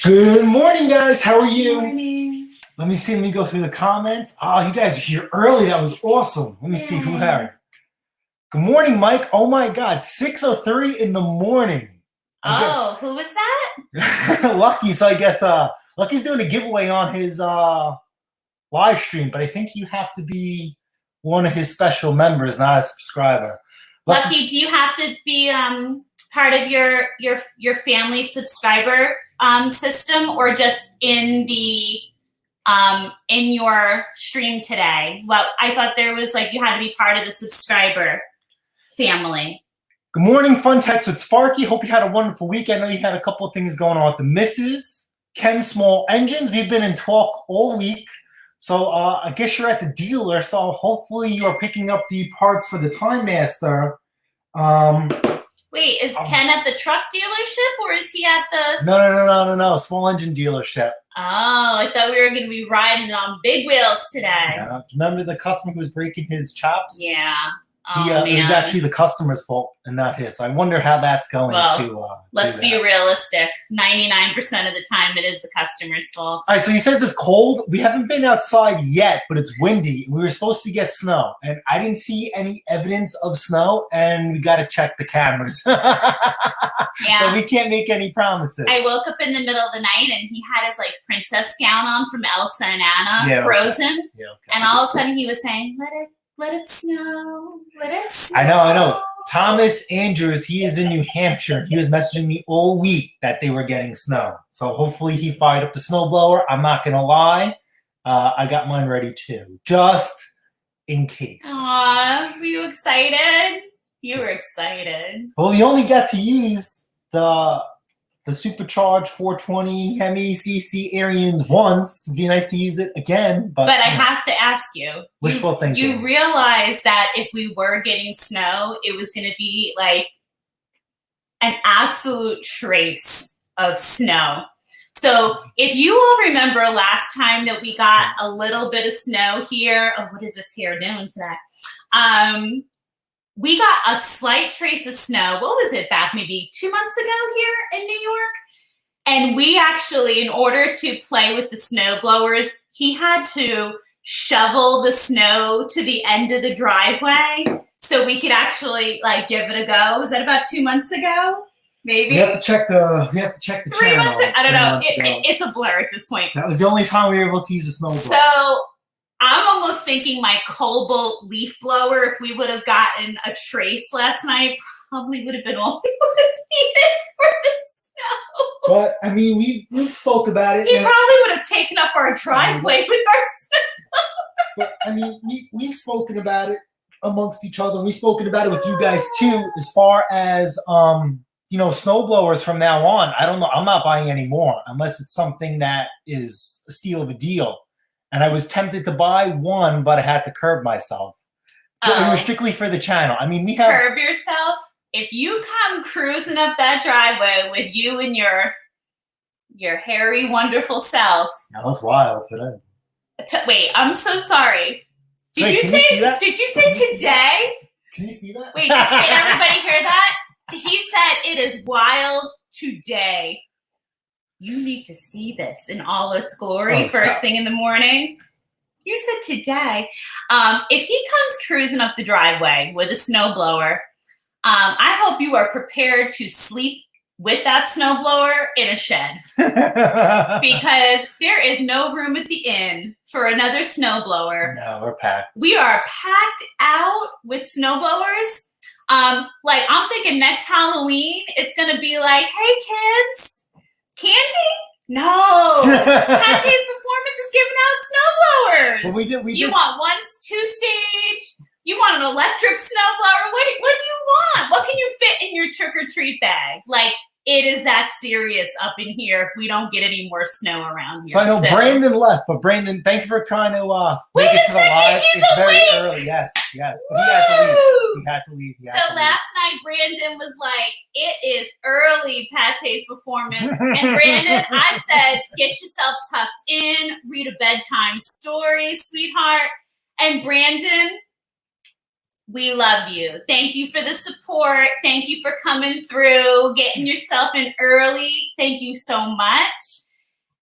Good morning, guys. How are you? Good morning. Let me see. Let me go through the comments. Oh, you guys are here early. That was awesome. Let me see who had. Good morning, Mike. Oh my God, 6:03 in the morning. Oh, who was that? Lucky. So I guess Lucky's doing a giveaway on his live stream, but I think you have to be one of his special members, not a subscriber. Lucky, do you have to be part of your family subscriber system, or just in the in your stream today? Well, I thought there was like you had to be part of the subscriber family. Good morning, Fun Text with Sparky. Hope you had a wonderful week. I know you had a couple of things going on with the missus. Ken Small Engines. We've been in talk all week. So I guess you're at the dealer. So hopefully you are picking up the parts for the Time Master. Wait, is Ken at the truck dealership, or is he at the... No. Small engine dealership. Oh, I thought we were going to be riding on big wheels today. Yeah. Remember the customer who was breaking his chops? Yeah. Oh, it was actually the customer's fault and not his. So I wonder how that's going let's be realistic. 99% of the time, it is the customer's fault. All right, so he says it's cold. We haven't been outside yet, but it's windy. We were supposed to get snow, and I didn't see any evidence of snow, and we got to check the cameras. Yeah. So we can't make any promises. I woke up in the middle of the night, and he had his like princess gown on from Elsa and Anna, Frozen. Okay. Yeah, okay. And all of a sudden he was saying, let it snow, let it snow. I know. Thomas Andrews, he is in New Hampshire. He was messaging me all week that they were getting snow. So hopefully he fired up the snowblower. I'm not going to lie. I got mine ready too, just in case. Aw, were you excited? You were excited. Well, you only got to use the supercharged 420 Hemi CC Arians once. It'd be nice to use it again. But I have to ask you. Wishful thinking. You realize that if we were getting snow, it was going to be like an absolute trace of snow. So if you all remember last time that we got a little bit of snow here. Oh, what is this hair doing today? We got a slight trace of snow. What was it, back maybe 2 months ago here in New York? And we actually, in order to play with the snow blowers, he had to shovel the snow to the end of the driveway so we could actually like give it a go. Was that about 2 months ago? Maybe. We have to check the 3 months ago. I don't know. It's a blur at this point. That was the only time we were able to use a snow blower. So I'm almost thinking my Cobalt leaf blower, if we would have gotten a trace last night, probably would have been all we would have needed for the snow. But, I mean, we spoke about it. He probably would have taken up our driveway with our snow. But, I mean, we've spoken about it amongst each other. We've spoken about it with you guys, too, as far as, snow blowers from now on. I don't know. I'm not buying any more unless it's something that is a steal of a deal. And I was tempted to buy one, but I had to curb myself. It was strictly for the channel. I mean, curb yourself? If you come cruising up that driveway with you and your hairy, wonderful self. Now that's wild today. Wait, I'm so sorry. Did you say today? Can you see that? Wait, can everybody hear that? He said it is wild today. You need to see this in all its glory first thing in the morning. You said today. If he comes cruising up the driveway with a snowblower, I hope you are prepared to sleep with that snowblower in a shed. Because there is no room at the inn for another snowblower. No, we're packed. We are packed out with snowblowers. I'm thinking next Halloween, it's going to be like, hey, kids. Candy? No. Pattay's performance is giving out snowblowers. Well, we did. You want 2-stage? You want an electric snowblower? What do you want? What can you fit in your trick-or-treat bag? Like, it is that serious up in here if we don't get any more snow around here. So I know Brandon left, but Brandon, thank you for kind of making it to the live. It's very early. Yes. But he had to leave. So last night, Brandon was like, it is early, Pattay's performance. And Brandon, I said, get yourself tucked in, read a bedtime story, sweetheart. And Brandon, we love you. Thank you for the support. Thank you for coming through, getting yourself in early. Thank you so much.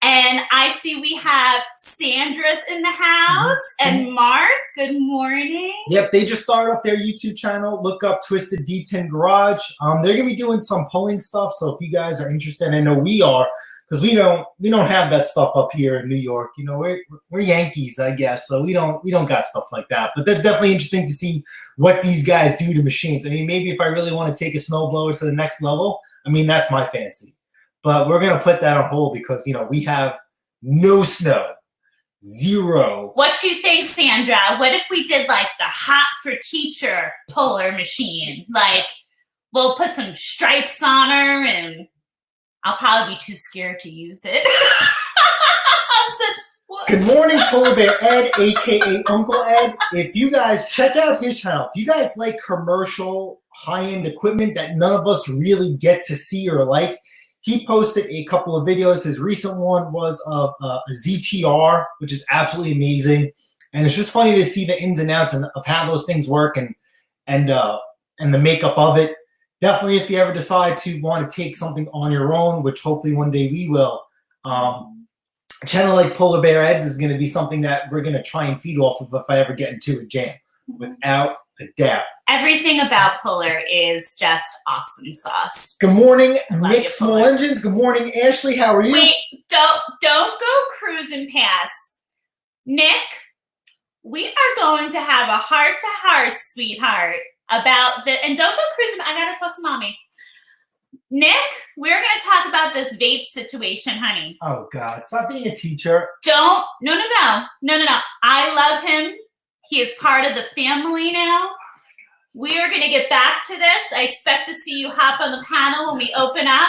And I see we have Sandra's in the house and Mark. Good morning. Yep, they just started up their YouTube channel. Look up Twisted V10 Garage. They're gonna be doing some pulling stuff. So if you guys are interested, I know we are, because we don't have that stuff up here in New York. You know, we're Yankees, I guess. So we don't got stuff like that. But that's definitely interesting to see what these guys do to machines. I mean, maybe if I really want to take a snowblower to the next level, I mean, that's my fancy. But we're going to put that on hold because, you know, we have no snow. Zero. What you think, Sandra? What if we did like the Hot for Teacher puller machine? Like, we'll put some stripes on her and I'll probably be too scared to use it. I'm such a wuss. Good morning, Pullerbear Ed, a.k.a. Uncle Ed. If you guys check out his channel, if you guys like commercial high-end equipment that none of us really get to see or like, he posted a couple of videos. His recent one was of a ZTR, which is absolutely amazing. And it's just funny to see the ins and outs of how those things work and the makeup of it. Definitely, if you ever decide to want to take something on your own, which hopefully one day we will, a channel like Pullerbear Ed's is going to be something that we're going to try and feed off of if I ever get into a jam, without a doubt. Everything about Puller is just awesome sauce. Good morning, Nick Small Engines. Good morning, Ashley. How are you? Wait, don't go cruising past. Nick, we are going to have a heart-to-heart, sweetheart, about the, and don't go cruising. I gotta talk to mommy. Nick, we're gonna talk about this vape situation, honey. Oh God, stop being a teacher. No. I love him. He is part of the family now. We are gonna get back to this. I expect to see you hop on the panel when we open up.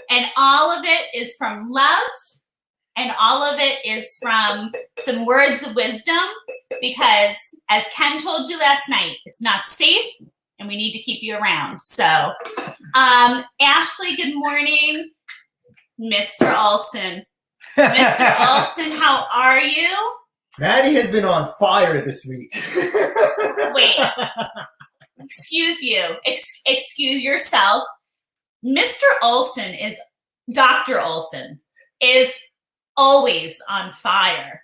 And all of it is from love. And all of it is from some words of wisdom, because as Ken told you last night, it's not safe and we need to keep you around. So, Ashley, good morning. Mr. Olson. Mr. Olson, how are you? Maddie has been on fire this week. Wait, excuse you. Excuse yourself. Mr. Olson is, Dr. Olson is always on fire.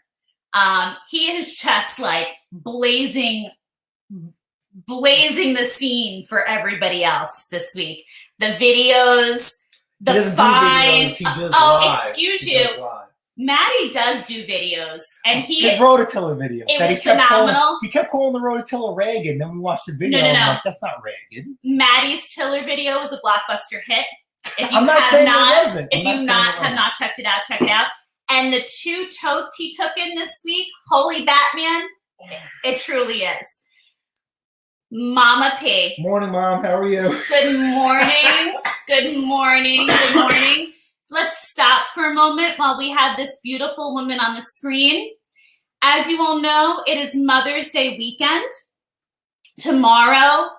He is just like blazing the scene for everybody else this week. The videos, the finds. Excuse you. Maddie does do videos, and his rototiller video. It was phenomenal. He kept calling the rototiller ragged. Then we watched the video. No. Like, that's not ragged. Maddie's tiller video was a blockbuster hit. If you I'm not saying it wasn't. If you have not checked it out, check it out. And the 2 totes he took in this week, holy Batman, it truly is. Mama P. Morning, Mom. How are you? Good morning. Good morning. Good morning. Let's stop for a moment while we have this beautiful woman on the screen. As you all know, it is Mother's Day weekend. Tomorrow,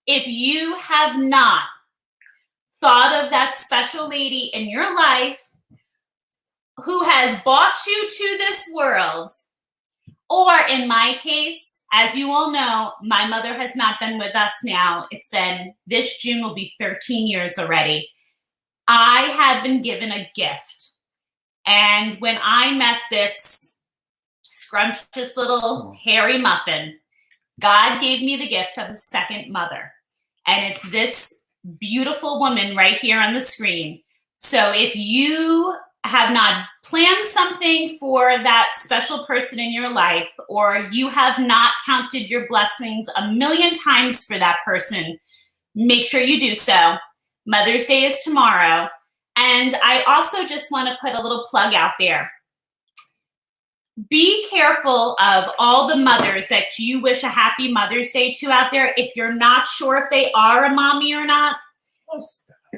if you have not thought of that special lady in your life who has brought you to this world, or in my case, as you all know, my mother has not been with us now. This June will be 13 years already. I had been given a gift. And when I met this scrumptious little hairy muffin, God gave me the gift of a second mother. And it's this beautiful woman right here on the screen. So if you have not planned something for that special person in your life, or you have not counted your blessings 1,000,000 times for that person, make sure you do so. Mother's Day is tomorrow. And I also just want to put a little plug out there. Be careful of all the mothers that you wish a happy Mother's Day to out there. If you're not sure if they are a mommy or not,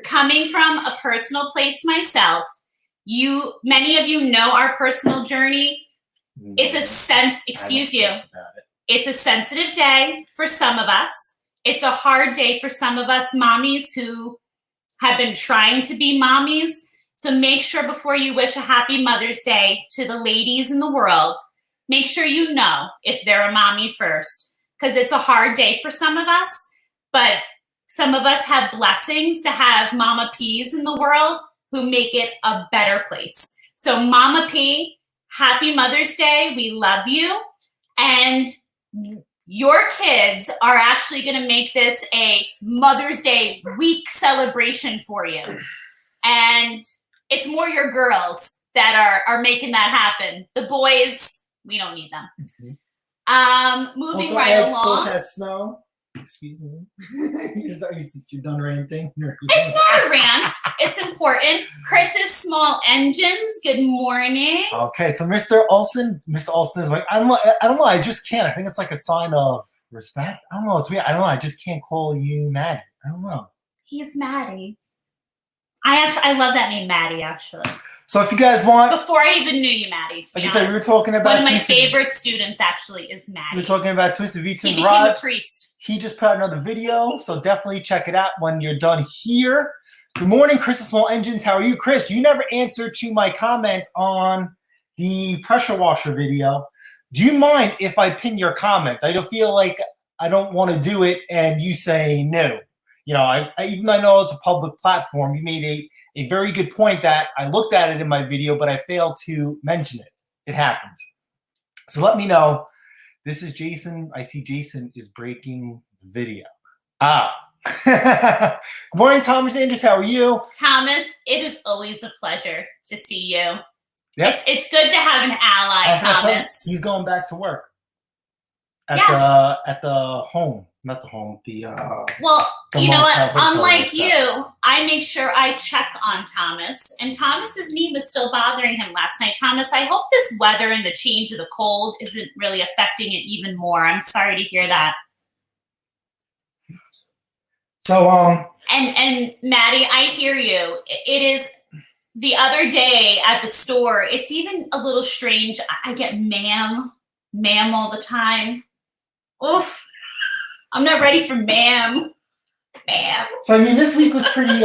coming from a personal place myself, many of you know our personal journey. It's a sensitive day for some of us. It's a hard day for some of us mommies who have been trying to be mommies. So make sure before you wish a happy Mother's Day to the ladies in the world, make sure you know if they're a mommy first, because it's a hard day for some of us, but some of us have blessings to have Mama P's in the world who make it a better place. So Mama P, happy Mother's Day. We love you. And your kids are actually going to make this a Mother's Day week celebration for you. And it's more your girls that are making that happen. The boys, we don't need them. Moving Uncle right Ed along. still has snow. Excuse me. You're done ranting. It's not a rant. It's important. Chris's Small Engines. Good morning. Okay, so Mr. Olson is like, I don't know. I just can't. I think it's like a sign of respect. I don't know. It's weird. I don't know. I just can't call you Maddie. I don't know. He's Maddie. I love that name, Maddie. Actually. So if you guys want, before I even knew you, Maddie. Like I said, we were talking about one of my favorite students. Actually, is Maddie. We were talking about Twisted V2 He and became Rod. a priest. He just put out another video, so definitely check it out when you're done here. Good morning, Chris of Small Engines. How are you, Chris? You never answered to my comment on the pressure washer video. Do you mind if I pin your comment? I don't feel like I don't want to do it, and you say no. You know, even though I know it's a public platform, you made a very good point that I looked at it in my video, but I failed to mention it. It happens. So let me know. This is Jason. I see Jason is breaking the video. Good morning, Thomas Andrews. How are you? Thomas, it is always a pleasure to see you. Yep. It's good to have an ally, Thomas. He's going back to work. At the home. Not the home. Well, you know what? Unlike hotel. you, I make sure I check on Thomas. And Thomas's knee was still bothering him last night. Thomas, I hope this weather and the change of the cold isn't really affecting it even more. I'm sorry to hear that. So and Maddie, I hear you. It is the other day at the store. It's even a little strange. I get ma'am all the time. Oof. I'm not ready for ma'am. So I mean, this week was pretty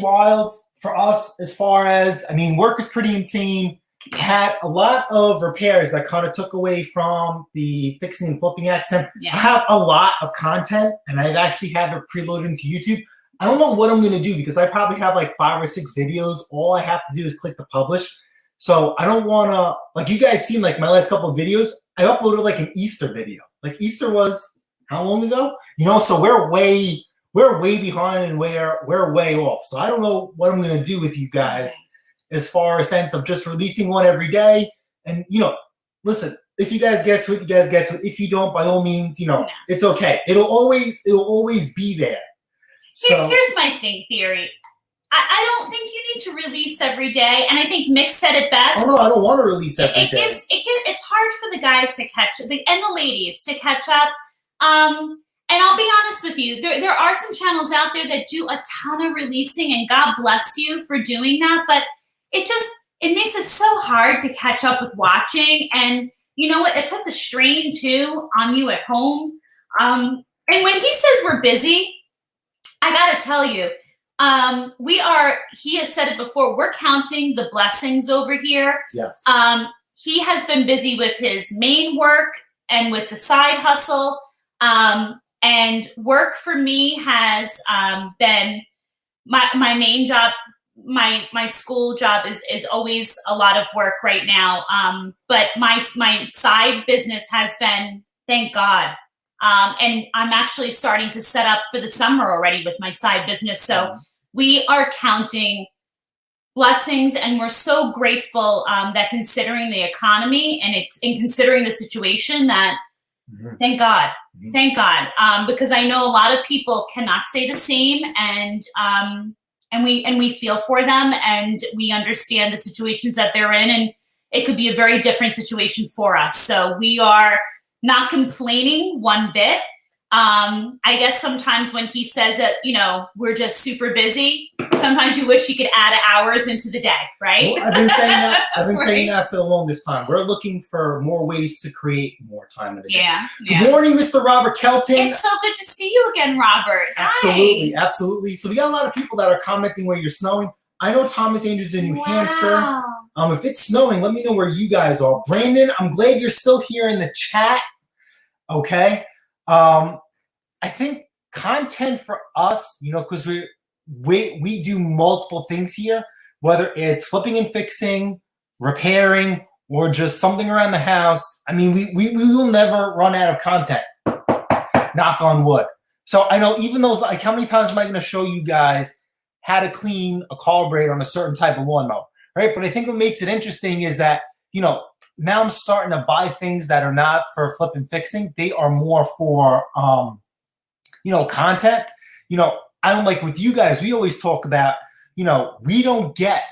wild for us as far as, I mean, work was pretty insane. I had a lot of repairs that kind of took away from the fixing and flipping accent. Yeah. I have a lot of content, and I've actually had it preloaded into YouTube. I don't know what I'm going to do because I probably have like 5 or 6 videos. All I have to do is click the publish. So I don't want to, like you guys seen like my last couple of videos, I uploaded like an Easter video. Like Easter was how long ago? You know, so we're way behind and we're way off. So I don't know what I'm going to do with you guys as far as sense of just releasing one every day. And, you know, listen, if you guys get to it, you guys get to it. If you don't, by all means, you know, it's okay. It'll always be there. So here's my theory. I don't think you need to release every day, and I think Mick said it best. Oh no, I don't want to release every day. It's hard for the guys to catch and the ladies to catch up. And I'll be honest with you, there are some channels out there that do a ton of releasing, and God bless you for doing that. But it makes it so hard to catch up with watching, and you know what? It puts a strain too on you at home. And when he says we're busy, I gotta tell you. He has said it before, we're counting the blessings over here. Yes. He has been busy with his main work and with the side hustle. And work for me has been my main job. My school job is always a lot of work right now. But my side business has been, thank God. And I'm actually starting to set up for the summer already with my side business. So we are counting blessings, and we're so grateful that considering the economy and considering the situation that, thank God, because I know a lot of people cannot say the same, and we feel for them, and we understand the situations that they're in, and it could be a very different situation for us. So we are not complaining one bit. I guess sometimes when he says that, you know, we're just super busy, sometimes you wish you could add hours into the day, right? Well, I've been saying that. I've been saying that for the longest time. We're looking for more ways to create more time in the day. Yeah. Good morning, Mr. Robert Kelton. It's so good to see you again, Robert. Absolutely, Hi. absolutely. So we got a lot of people that are commenting where you're snowing. I know Thomas Andrews in New Hampshire. If it's snowing, let me know where you guys are. Brandon, I'm glad you're still here in the chat. Okay. I think content for us, you know, because we do multiple things here, whether it's flipping and fixing, repairing, or just something around the house, I mean, we will never run out of content. Knock on wood. So I know even those, like, how many times am I going to show you guys how to clean a carburetor on a certain type of lawnmower, right? But I think what makes it interesting is that, you know, now I'm starting to buy things that are not for flip and fixing. They are more for, you know, content. You know, I don't like with you guys, we always talk about, you know, we don't get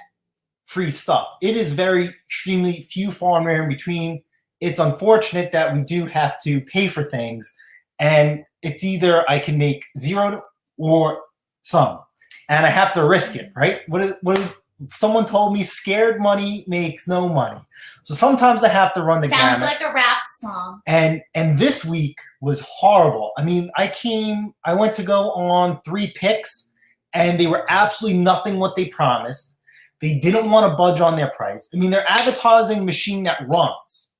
free stuff. It is very extremely few, far and rare in between. It's unfortunate that we do have to pay for things, and it's either I can make zero or some, and I have to risk it, right? What someone told me, scared money makes no money. So sometimes I have to run the gamut. Sounds like a rap song. And this week was horrible. I mean, I went to go on 3 picks, and they were absolutely nothing what they promised. They didn't want to budge on their price. I mean, they're advertising a machine that runs.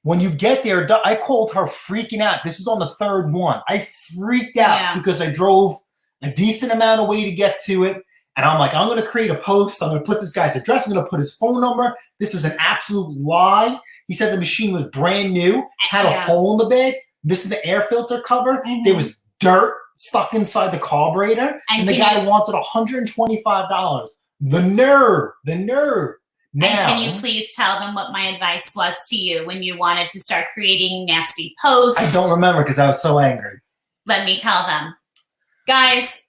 When you get there, I called her freaking out. This was on the 3rd one. I freaked out because I drove a decent amount of way to get to it. And I'm like, I'm going to create a post. I'm going to put this guy's address. I'm going to put his phone number. This was an absolute lie. He said the machine was brand new, had a hole in the bag, missing the air filter cover. There was dirt stuck inside the carburetor. And the guy wanted $125. The nerve. Now, and can you please tell them what my advice was to you when you wanted to start creating nasty posts? I don't remember because I was so angry. Let me tell them. Guys,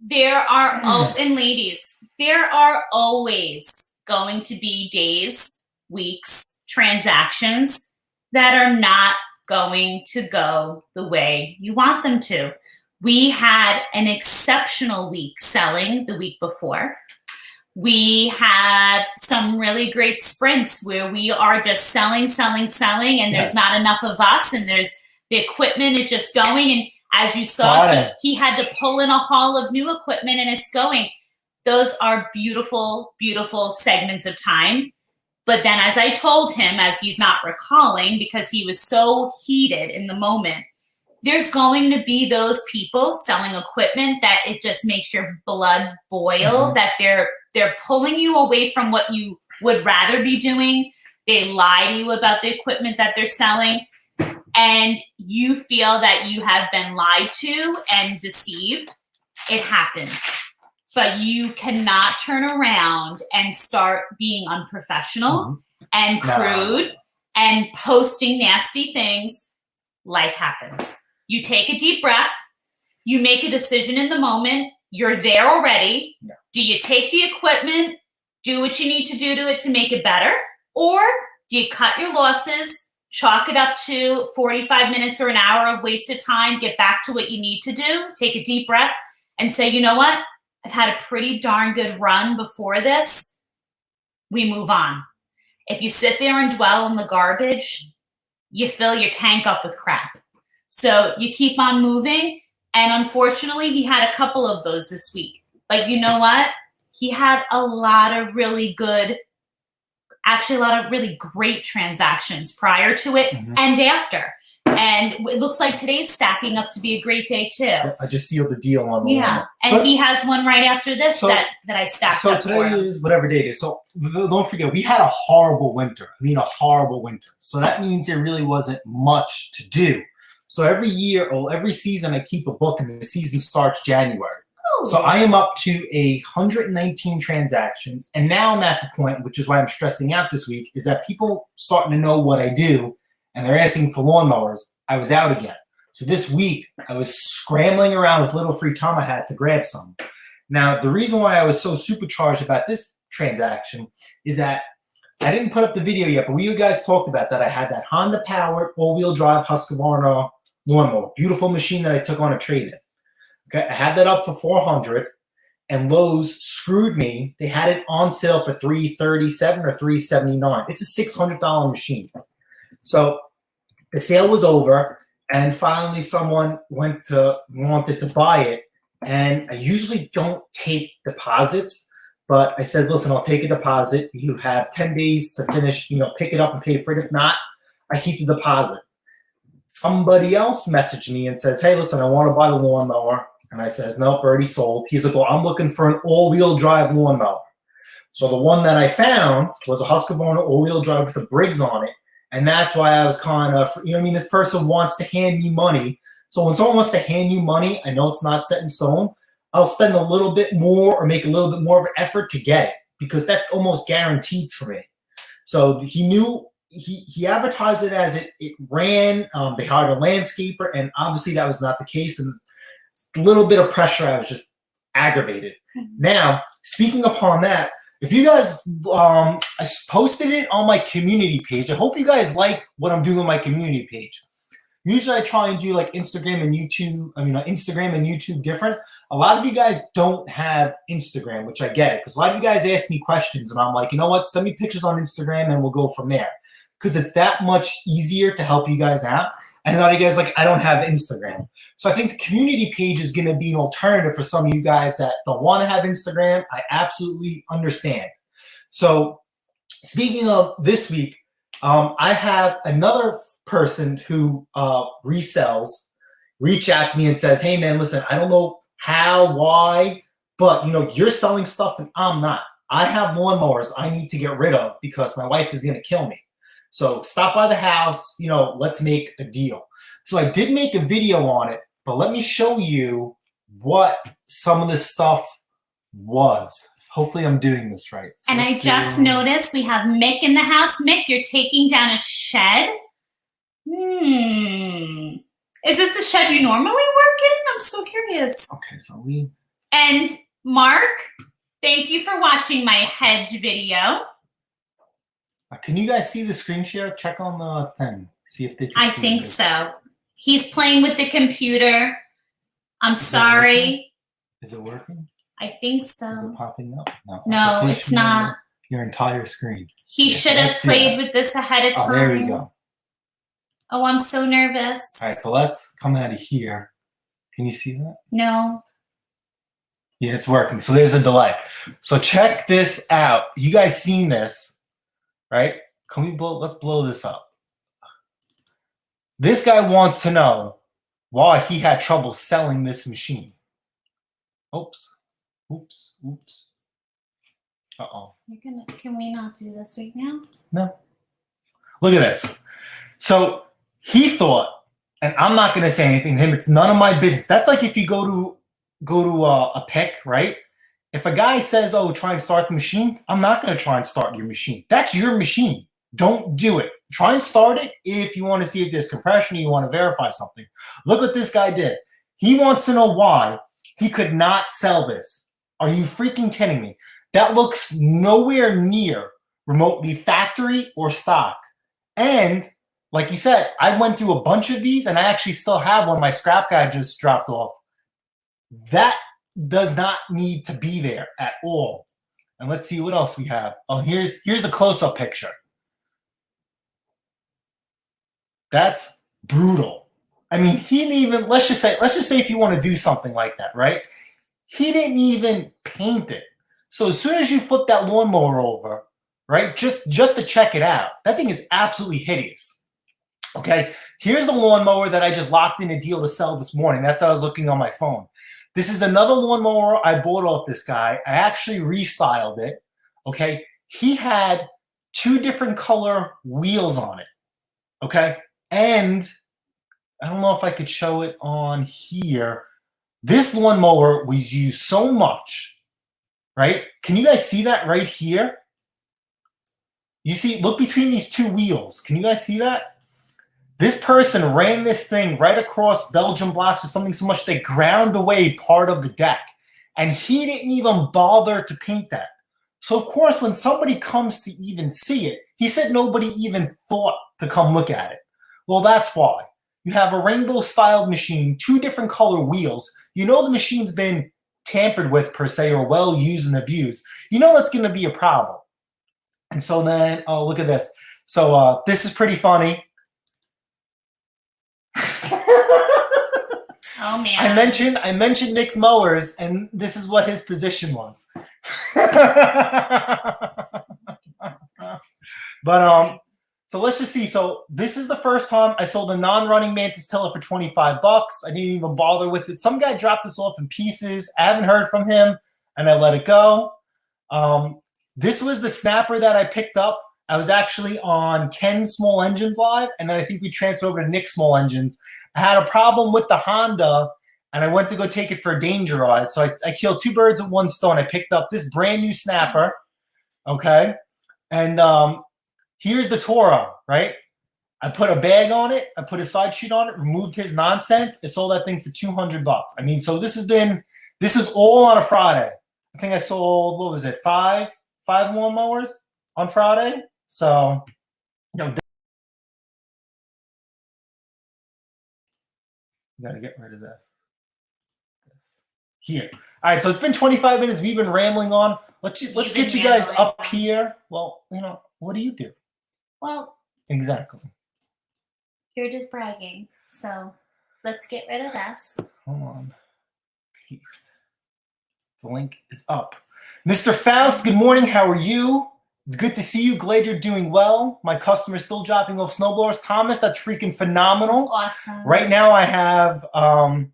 there are, and ladies, there are always going to be days, weeks, transactions that are not going to go the way you want them to. We had an exceptional week selling the week before. We have some really great sprints where we are just selling, and there's not enough of us, and the equipment is just going. And as you saw, he had to pull in a haul of new equipment, and it's going. Those are beautiful, beautiful segments of time. But then, as I told him, as he's not recalling because he was so heated in the moment, there's going to be those people selling equipment that it just makes your blood boil, that they're pulling you away from what you would rather be doing. They lie to you about the equipment that they're selling, and you feel that you have been lied to and deceived. It happens. But you cannot turn around and start being unprofessional and crude and posting nasty things. Life happens. You take a deep breath. You make a decision in the moment. You're there already. Do you take the equipment, do what you need to do to it to make it better? Or do you cut your losses, chalk it up to 45 minutes or an hour of wasted time, get back to what you need to do, take a deep breath, and say, you know what? I've had a pretty darn good run before this. We move on. If you sit there and dwell on the garbage, you fill your tank up with crap. So you keep on moving. And unfortunately, he had a couple of those this week. But you know what? He had a lot of really good, actually a lot of really great transactions prior to it and after. And it looks like today's stacking up to be a great day too. I just sealed the deal on the and so, he has one right after this that I stacked up for him. So today is whatever day it is. So don't forget, we had a horrible winter. I mean, a horrible winter. So that means there really wasn't much to do. So every year or every season, I keep a book, and the season starts January. So I am up to 119 transactions. And now I'm at the point, which is why I'm stressing out this week, is that people starting to know what I do, and they're asking for lawnmowers. I was out again. So this week, I was scrambling around with little free time I had to grab some. Now, the reason why I was so supercharged about this transaction is that I didn't put up the video yet, but you guys talked about that. I had that Honda-powered all-wheel drive Husqvarna lawnmower. Beautiful machine that I took on a trade-in. Okay, I had that up for $400, and Lowe's screwed me. They had it on sale for $337 or $379. It's a $600 machine. So the sale was over, and finally someone wanted to buy it. And I usually don't take deposits, but I says, listen, I'll take a deposit. You have 10 days to finish, pick it up and pay for it. If not, I keep the deposit. Somebody else messaged me and says, hey, listen, I want to buy the lawnmower. And I says, nope, already sold. He's like, well, I'm looking for an all-wheel drive lawnmower. So the one that I found was a Husqvarna all-wheel drive with a Briggs on it. And that's why I was kind of, you know what I mean? This person wants to hand me money. So when someone wants to hand you money, I know it's not set in stone. I'll spend a little bit more or make a little bit more of an effort to get it because that's almost guaranteed for me. So he knew, he advertised it as it ran. They hired a landscaper, and obviously that was not the case. And a little bit of pressure, I was just aggravated. Now, speaking upon that, if you guys, I posted it on my community page. I hope you guys like what I'm doing on my community page. Usually I try and do like Instagram and YouTube. Instagram and YouTube different. A lot of you guys don't have Instagram, which I get it. Because a lot of you guys ask me questions and I'm like, you know what? Send me pictures on Instagram and we'll go from there. Because it's that much easier to help you guys out. And a lot of you guys like, I don't have Instagram. So I think the community page is going to be an alternative for some of you guys that don't want to have Instagram. I absolutely understand. So speaking of this week, I have another person who resells reach out to me and says, hey man, listen, I don't know how, why, but you're selling stuff and I'm not. I have lawnmowers I need to get rid of because my wife is going to kill me. So stop by the house, let's make a deal. So I did make a video on it, but let me show you what some of this stuff was. Hopefully I'm doing this right. So and I just noticed we have Mick in the house. Mick, you're taking down a shed? Is this the shed you normally work in? I'm so curious. Okay, so And Mark, thank you for watching my hedge video. Can you guys see the screen share? Check on the thing. See if they can I see think it. so. He's playing with the computer. I'm sorry. Is it working? I think so. Is it popping up? No, it's not. Your entire screen. He should have played with this ahead of time. Oh, there we go. Oh, I'm so nervous. All right, so let's come out of here. Can you see that? No. Yeah, it's working. So there's a delay. So check this out. You guys seen this, right? Can we let's blow this up. This guy wants to know why he had trouble selling this machine. Oops. Oops. Oops. Uh-oh. Can we not do this right now? No. Look at this. So he thought, and I'm not going to say anything to him. It's none of my business. That's like if you go to a pick, right? If a guy says, oh, try and start the machine, I'm not going to try and start your machine. That's your machine. Don't do it. Try and start it if you want to see if there's compression or you want to verify something. Look what this guy did. He wants to know why he could not sell this. Are you freaking kidding me? That looks nowhere near remotely factory or stock. And like you said, I went through a bunch of these and I actually still have one my scrap guy just dropped off. That does not need to be there at all. And let's see what else we have. Oh, here's a close-up picture. That's brutal. I mean, he didn't even, let's just say if you want to do something like that, right? He didn't even paint it. So as soon as you flip that lawnmower over, right, just to check it out, that thing is absolutely hideous. Okay, here's a lawnmower that I just locked in a deal to sell this morning. That's how I was looking on my phone. This is another lawnmower I bought off this guy. I actually restyled it. Okay, he had 2 different color wheels on it. Okay, and I don't know if I could show it on here. This lawnmower was used so much, right? Can you guys see that right here? You see, look between these 2 wheels. Can you guys see that? This person ran this thing right across Belgian blocks or something so much they ground away part of the deck. And he didn't even bother to paint that. So, of course, when somebody comes to even see it, he said nobody even thought to come look at it. Well, that's why. You have a rainbow-styled machine, 2 different color wheels. You know the machine's been tampered with, per se, or well used and abused. You know that's going to be a problem. And so then, oh, look at this. So this is pretty funny. Oh man! I mentioned Nick's mowers, and this is what his position was. But so let's just see. So this is the first time I sold a non-running Mantis tiller for $25. I didn't even bother with it. Some guy dropped this off in pieces. I haven't heard from him, and I let it go. This was the snapper that I picked up. I was actually on Ken Small Engines Live, and then I think we transferred over to Nick Small Engines. I had a problem with the Honda, and I went to go take it for a danger ride. So I killed two birds with one stone. I picked up this brand new snapper, okay? And here's the Toro, right? I put a bag on it. I put a side sheet on it, removed his nonsense. I sold that thing for $200. I mean, so this is all on a Friday. I think I sold, what was it, five lawnmowers on Friday? So, you know, you got to get rid of this. Here. All right, so it's been 25 minutes. We've been rambling on. Let's get you guys up here. Well, you know, what do you do? Well, exactly. You're just bragging. So let's get rid of this. Hold on. Paste. The link is up. Mr. Faust, good morning. How are you? It's good to see you. Glad you're doing well. My customer's still dropping off snowblowers. Thomas, that's freaking phenomenal. That's awesome. Right now I have, I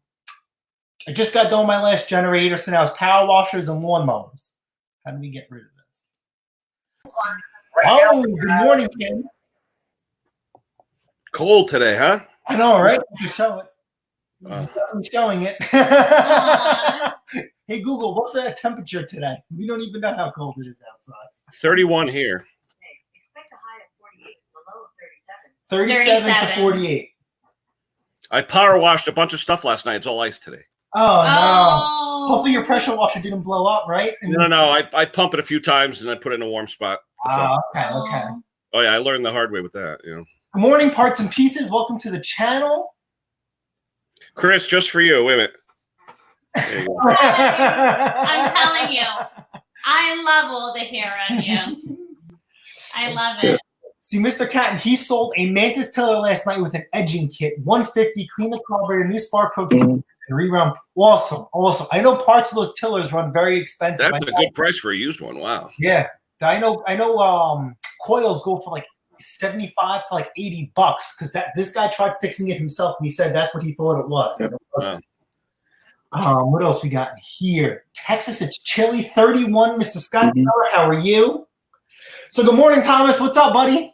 just got done my last generator, so now it's power washers and lawnmowers. How do we get rid of this? Awesome. Good morning, Ken. Cold today, huh? I know, right? You show it. I'm showing it. Hey, Google, what's the temperature today? We don't even know how cold it is outside. 31 here. Expect a high of 48, a low of 37. 37 to 48. I power washed a bunch of stuff last night. It's all ice today. Oh, no. Oh. Hopefully your pressure washer didn't blow up, right? No. I pump it a few times and I put it in a warm spot. Okay. Oh, yeah, I learned the hard way with that. You know. Good morning, Parts and Pieces. Welcome to the channel. Chris, just for you. Wait a minute. There you go. I'm telling you, I love all the hair on you. I love it. See, Mr. Catton, he sold a Mantis tiller last night with an edging kit, 150, clean the carburetor, new spark plug, and reround. Awesome. I know parts of those tillers run very expensive. That's a good price for a used one. Wow. Yeah, I know. Coils go for like 75 to like $80 because this guy tried fixing it himself and he said that's what he thought it was. Wow. What else we got here? Texas, it's chilly, 31. Mr. Scott, how are you? So good morning, Thomas. What's up, buddy?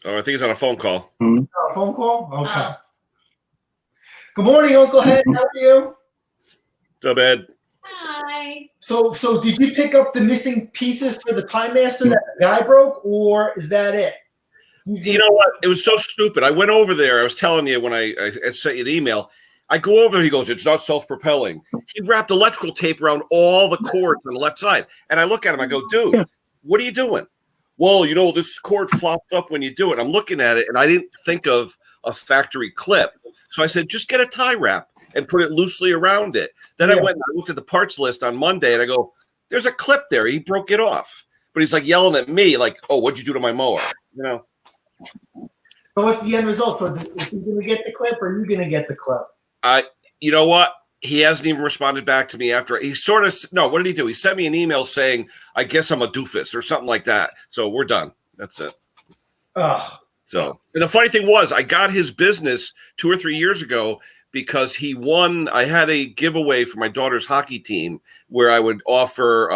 Oh, I think he's on a phone call. A phone call? Okay. Good morning, Uncle Head. How are you? What's up, Ed? Hi. So did you pick up the missing pieces for the Time Master that the guy broke, or is that it? You know what? It was so stupid. I went over there. I was telling you when I sent you the email. I go over there. He goes, it's not self-propelling. He wrapped electrical tape around all the cords on the left side. And I look at him. I go, dude, what are you doing? Well, you know, this cord flops up when you do it. I'm looking at it, and I didn't think of a factory clip. So I said, just get a tie wrap and put it loosely around it. Then I went and I looked at the parts list on Monday, and I go, there's a clip there. He broke it off. But he's like yelling at me like, oh, what'd you do to my mower? You know? So what's the end result? Is he going to get the clip, or are you going to get the clip? You know what? He hasn't even responded back to me after. He sort of, no, what did he do? He sent me an email saying, I guess I'm a doofus or something like that. So we're done. That's it. So, and the funny thing was, I got his business 2 or 3 years ago because he won. I had a giveaway for my daughter's hockey team where I would offer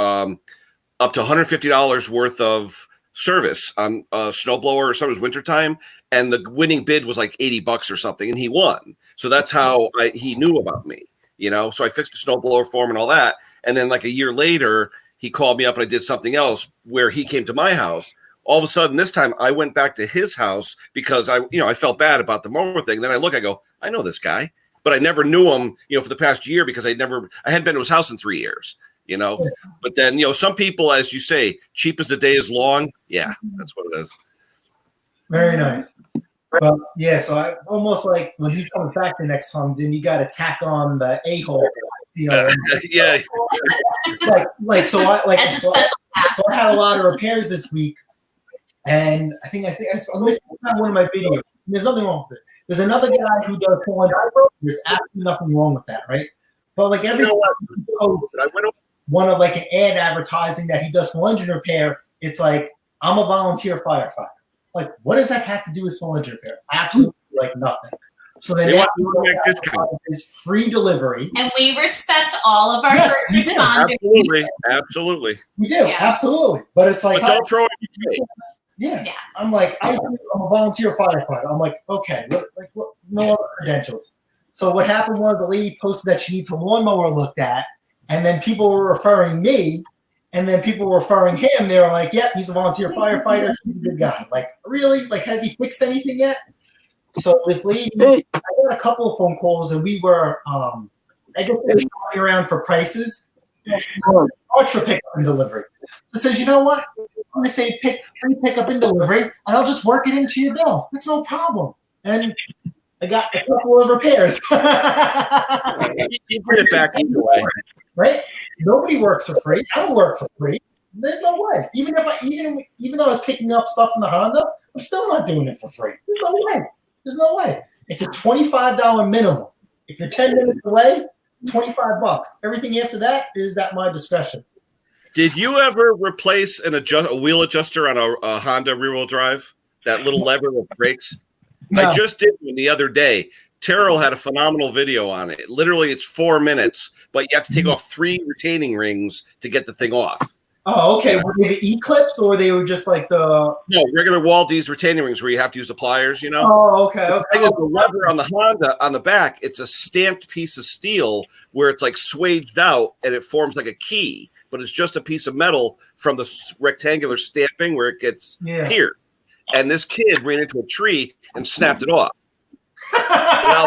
up to $150 worth of service on a snowblower or something. It was wintertime, and the winning bid was like $80 or something, and he won. So that's how he knew about me, you know. So I fixed the snowblower for him and all that, and then like a year later, he called me up and I did something else where he came to my house. All of a sudden, this time I went back to his house because I felt bad about the mower thing. Then I go, I know this guy, but I never knew him, for the past year because I hadn't been to his house in 3 years. But then, some people, as you say, cheap as the day is long. Yeah, that's what it is. Very nice. Well, yeah, so I almost like when he comes back the next time, then you got to tack on the A-hole. Yeah. So I had a lot of repairs this week, and I think I'm going to speak on one of my videos. There's nothing wrong with it. There's another guy who does full engine. There's absolutely nothing wrong with that, right? But like every time he posts one of like an ad advertising that he does full engine repair, it's like, I'm a volunteer firefighter. Like, what does that have to do with full engine repair? Absolutely, like nothing. So then They now want to make discount. is free delivery. And we respect all of our Yes, first we do. responders. Absolutely. We do, Yeah. absolutely. But it's like, But don't throw it in your face. yeah. Yes. I'm like, I'm a volunteer firefighter. I'm like, okay, what, no other credentials. So what happened was the lady posted that she needs a lawnmower looked at, and then people were referring me, and then people were referring him. They were like, yep, he's a volunteer firefighter. He's a good guy. Like, really? Like, has he fixed anything yet? So this lady, I got a couple of phone calls, and we were, I guess they were shopping around for prices. Ultra pickup and delivery. So says, you know what? I'm going to say free pickup and delivery, and I'll just work it into your bill. That's no problem. And I got a couple of repairs. You bring it back either way. Right? Nobody works for free. I don't work for free. There's no way. Even though I was picking up stuff from the Honda, I'm still not doing it for free. There's no way. There's no way. It's a $25 minimum. If you're 10 minutes away, $25. Everything after that is at my discretion. Did you ever replace a wheel adjuster on a Honda rear-wheel drive? That little lever that breaks? No. I just did one the other day. Terrell had a phenomenal video on it. Literally, it's 4 minutes, but you have to take off 3 retaining rings to get the thing off. Oh, okay. Were they the E-clips, or they were just like the... No, regular Waldy's retaining rings where you have to use the pliers, you know? Oh, okay. The thing is, the lever on the Honda, on the back, it's a stamped piece of steel where it's like swaged out and it forms like a key, but it's just a piece of metal from the rectangular stamping where it gets here. And this kid ran into a tree and snapped it off. Now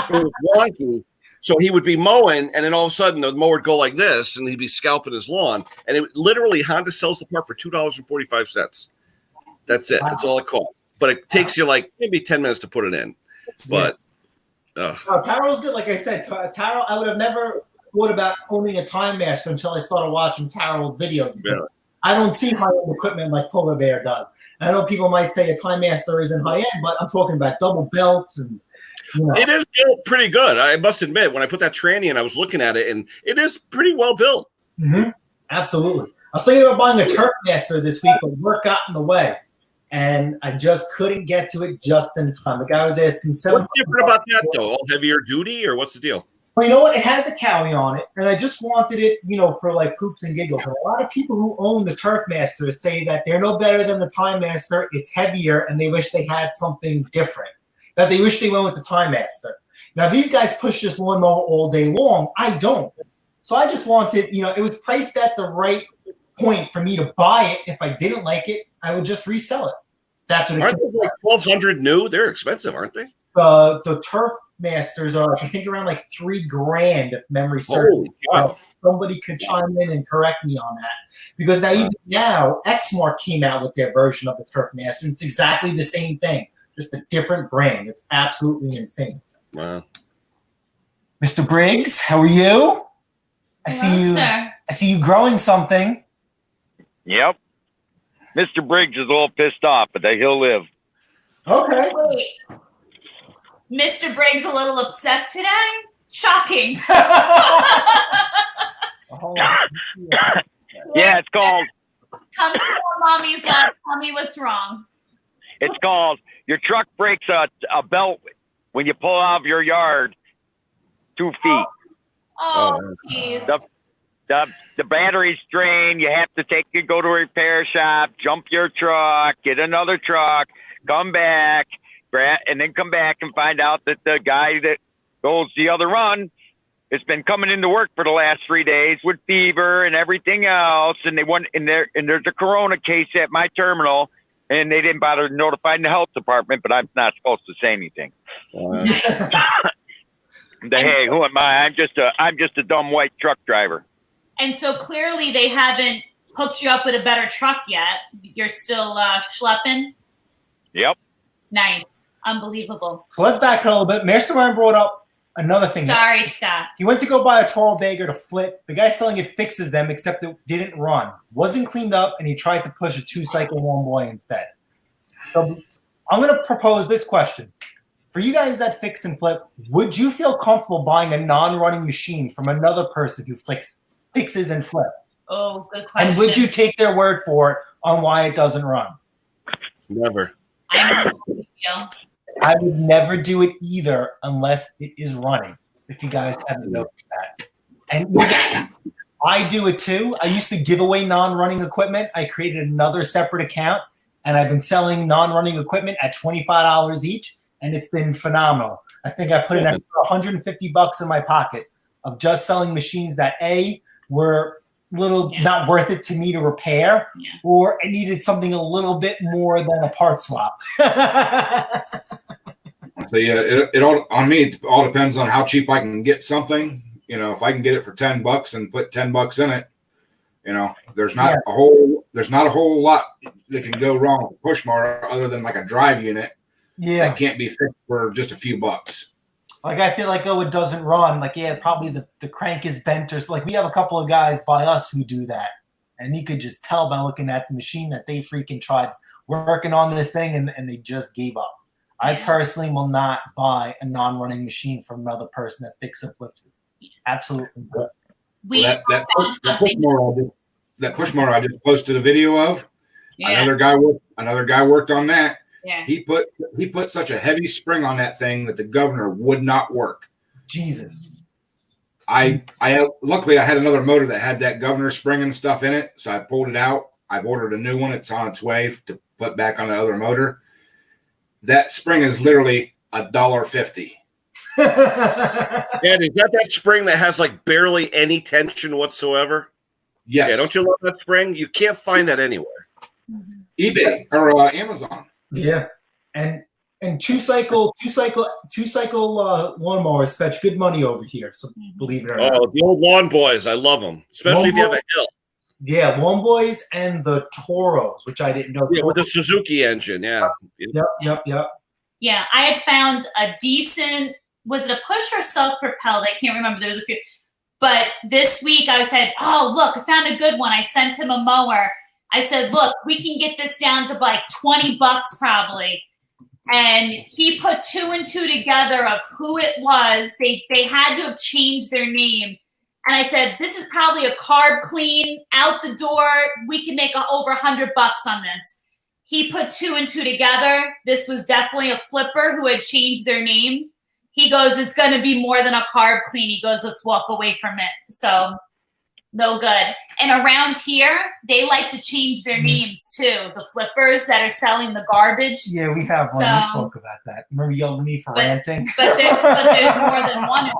it was wonky. So he would be mowing, and then all of a sudden the mower would go like this, and he'd be scalping his lawn. And it literally, Honda sells the part for $2.45. That's it. That's all it costs. But it takes you like maybe 10 minutes to put it in. But Taro's good. Like I said, Taro, I would have never thought about owning a Time Master until I started watching Taro's videos. Because I don't see high-end equipment like Pullerbear does. I know people might say a Time Master isn't high-end, but I'm talking about double belts and. It is built pretty good. I must admit, when I put that tranny in, I was looking at it, and it is pretty well built. Mm-hmm. Absolutely. I was thinking about buying a Turf Master this week, but work got in the way, and I just couldn't get to it just in time. The guy was asking $700. What's different about that, though? All heavier duty, or what's the deal? Well, you know what? It has a carry on it, and I just wanted it, for like poops and giggles. And a lot of people who own the Turf Master say that they're no better than the Time Master. It's heavier, and they wish they had something different. That they wish they went with the Time Master. Now, these guys push this lawnmower all day long. I don't. So I just wanted, it was priced at the right point for me to buy it. If I didn't like it, I would just resell it. That's what aren't they like 1,200 new? They're expensive, aren't they? The Turf Masters are, I think, around like $3,000 if memory serves. Somebody could chime in and correct me on that. Because now, Exmark came out with their version of the Turf Master. It's exactly the same thing. Just a different brand. It's absolutely insane. Wow. Mr. Briggs, how are you? Sir. I see you growing something. Yep. Mr. Briggs is a little pissed off, but he'll live. Okay. Wait. Mr. Briggs a little upset today? Shocking. Yeah, it's called. Come see mommy's lap. Tell me what's wrong. It's called your truck breaks a belt when you pull out of your yard 2 feet. Oh, please. The battery's drained. You have to go to a repair shop, jump your truck, get another truck, come back, and then come back and find out that the guy that goes the other run has been coming into work for the last 3 days with fever and everything else. And there's a corona case at my terminal. And they didn't bother notifying the health department, but I'm not supposed to say anything. Hey, who am I? I'm just a dumb white truck driver. And so clearly they haven't hooked you up with a better truck yet. You're still schlepping? Yep. Nice. Unbelievable. So let's back a little bit. Mastermind brought up another thing. Sorry, Scott. He went to go buy a tall bagger to flip. The guy selling it fixes them, except it didn't run. Wasn't cleaned up, and he tried to push a 2-cycle one boy instead. So I'm going to propose this question. For you guys that fix and flip, would you feel comfortable buying a non-running machine from another person who fixes and flips? Oh, good question. And would you take their word for it on why it doesn't run? Never. I know how you feel. I would never do it either unless it is running. If you guys haven't noticed that. And I do it too. I used to give away non-running equipment. I created another separate account, and I've been selling non-running equipment at $25 each, and it's been phenomenal. I think I put an extra $150 in my pocket of just selling machines that were not worth it to me to repair, or I needed something a little bit more than a part swap. So it all depends on how cheap I can get something. You know, if I can get it for $10 and put $10 in it, you know, there's not a whole lot that can go wrong with a push mower other than like a drive unit. Yeah, that can't be fixed for just a few bucks. Like I feel like it doesn't run. Like probably the crank is bent or like we have a couple of guys by us who do that, and you could just tell by looking at the machine that they freaking tried working on this thing and they just gave up. I personally will not buy a non-running machine from another person that fixes and flips it. Absolutely. That push mower I just posted a video of. Yeah. Another guy worked on that. Yeah. He put such a heavy spring on that thing that the governor would not work. Jesus. Luckily I had another motor that had that governor spring and stuff in it, so I pulled it out. I've ordered a new one. It's on its way to put back on the other motor. That spring is literally $1.50. And is that spring that has like barely any tension whatsoever? Yes. Yeah, don't you love that spring? You can't find that anywhere. eBay or Amazon. Yeah, and two cycle lawnmowers fetch good money over here. So believe it or not. Oh, the old lawn boys, I love them, especially if you have a hill. Yeah, lawn boys and the Toros, which I didn't know. Yeah, with the Suzuki engine. Yeah. Yep. Yeah, I had found a decent. Was it a push or self-propelled? I can't remember. There was a few. But this week I said, oh, look, I found a good one. I sent him a mower. I said, look, we can get this down to like $20 probably. And he put 2 and 2 together of who it was. They had to have changed their name. And I said, this is probably a carb clean out the door. We can make over $100 on this. He put 2 and 2 together. This was definitely a flipper who had changed their name. He goes, it's going to be more than a carb clean. He goes, let's walk away from it. So no good. And around here, they like to change their names too. The flippers that are selling the garbage. Yeah, we have one. We spoke about that. Remember you yelled at me for ranting? But there's more than one.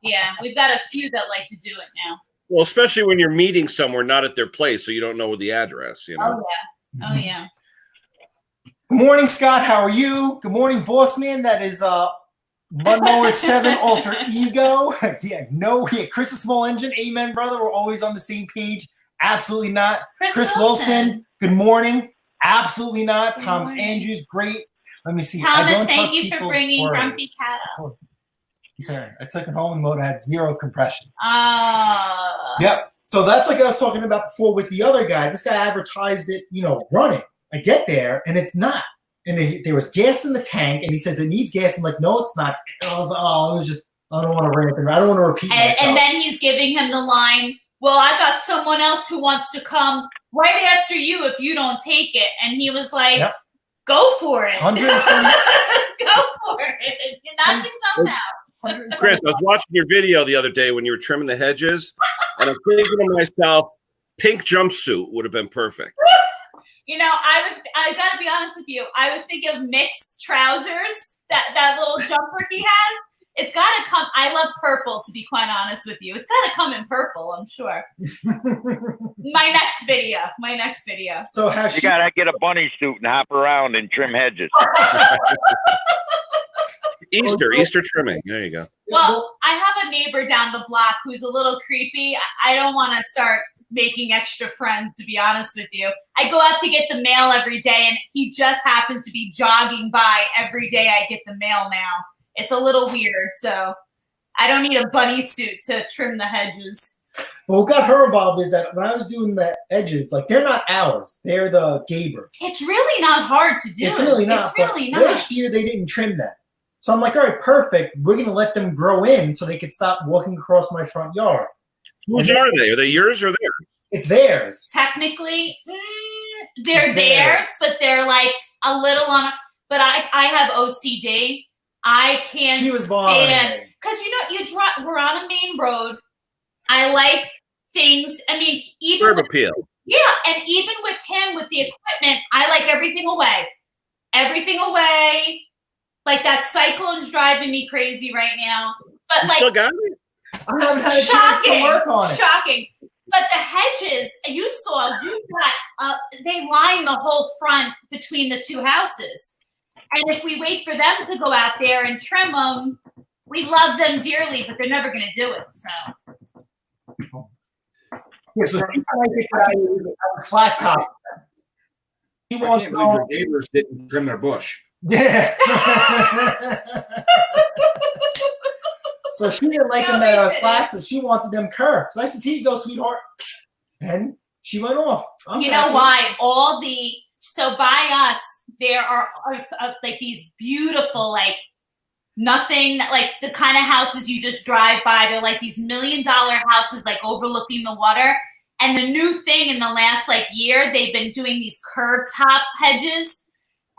Yeah, we've got a few that like to do it now. Well, especially when you're meeting somewhere not at their place, so you don't know the address, you know? Oh, yeah. Good morning, Scott. How are you? Good morning, boss man. That is Lawnmower 7 Alter Ego. Chris, a small engine. Amen, brother. We're always on the same page. Absolutely not. Chris Wilson. Good morning. Absolutely not. Good Thomas morning. Andrews. Great. Let me see. Thomas, thank you for bringing Grumpy Cat up. Sorry, I took it home and motor had 0 compression. Oh. Yep. So that's like I was talking about before with the other guy. This guy advertised it, running. I get there and it's not. And there was gas in the tank, and he says it needs gas. I'm like, no, it's not. And I was like, I don't want to rant. I don't want to repeat myself. And then he's giving him the line, well, I got someone else who wants to come right after you if you don't take it. And he was like, go for it. 120. Go for it. You knock yourself out. Chris, I was watching your video the other day when you were trimming the hedges, and I'm thinking to myself, pink jumpsuit would have been perfect. I got to be honest with you. I was thinking of mixed trousers, that little jumper he has. It's got to come. I love purple, to be quite honest with you. It's got to come in purple, I'm sure. My next video. So you got to get a bunny suit and hop around and trim hedges. Easter trimming. There you go. Well, I have a neighbor down the block who's a little creepy. I don't want to start making extra friends, to be honest with you. I go out to get the mail every day, and he just happens to be jogging by every day I get the mail now. It's a little weird, so I don't need a bunny suit to trim the hedges. Well, what got her involved is that when I was doing the edges, like they're not ours, they're the Gaber. It's really not hard to do. It's really not. It's really not. Last year they didn't trim that. So I'm like, all right, perfect. We're going to let them grow in so they can stop walking across my front yard. Whose are they? Are they yours or theirs? It's theirs. Technically, they're theirs, but they're like a little on. but I have OCD. I can't She was bothering stand me. because we're on a main road. I like things. I mean, even Curb with, appeal. yeah, and even with him with the equipment, I like everything away. Everything away. Like that cyclone's driving me crazy right now. But You like still got it? I haven't had a chance to work on it. Shocking. But the hedges, you saw, they line the whole front between the two houses. And if we wait for them to go out there and trim them, we love them dearly, but they're never going to do it. So. Yeah, so she might get a flat top. She I wants can't believe your neighbors didn't trim their bush. Yeah. So she didn't like them that I was flat, so she wanted them curved. So I said, "Here you go, sweetheart." And she went off. You know why? So by us, there are like these beautiful, like nothing, like the kind of houses you just drive by. They're like these $1 million houses, like overlooking the water. And the new thing in the last like year, they've been doing these curved top hedges.